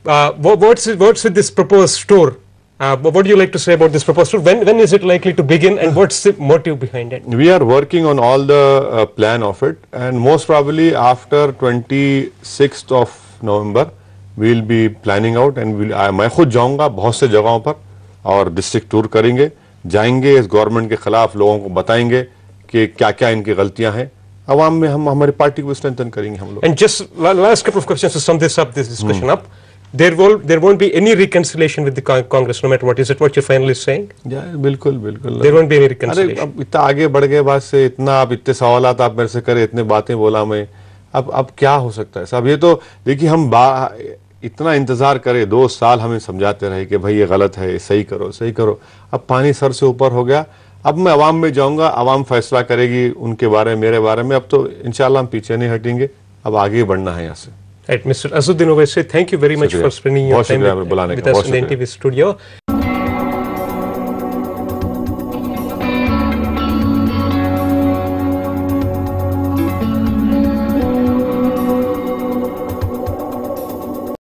what's with this proposed store? What do you like to say about this proposed store? When is it likely to begin, and what's the motive behind it? We are working on all the plan of it, and most probably after 26th of November we will be planning out, and मैं खुद जाऊंगा बहुत से जगहों पर और district tour करेंगे, जाएंगे, इस गवर्नमेंट के खिलाफ लोगों को बताएंगे कि क्या क्या इनकी गलतियां हैं। अवाम में हम हमारी पार्टी को स्ट्रेंथन करेंगे हम लोग। And just last couple of questions to sum this discussion up. There won't be any reconciliation with the Congress, no matter what. Is it what you're finally saying? बिल्कुल। There won't be any reconciliation. अरे अब इतना आगे बढ़ गए बात से, इतना आप इतने सवालात आप मेरे से करे, इतने बातें बोला मैं, अब क्या हो सकता है साहब? ये तो देखिए, हम इतना इंतजार करे, 2 साल हमें समझाते रहे कि भाई ये गलत है, सही करो। अब पानी सर से ऊपर हो गया। अब मैं अवाम में जाऊंगा, अवाम फैसला करेगी उनके बारे में, मेरे बारे में। अब तो इंशाल्लाह हम पीछे नहीं हटेंगे, अब आगे बढ़ना है यहाँ से। Right, Mr. Azuddin Owaisi, thank you very much for spending your time with us in the NTV studio.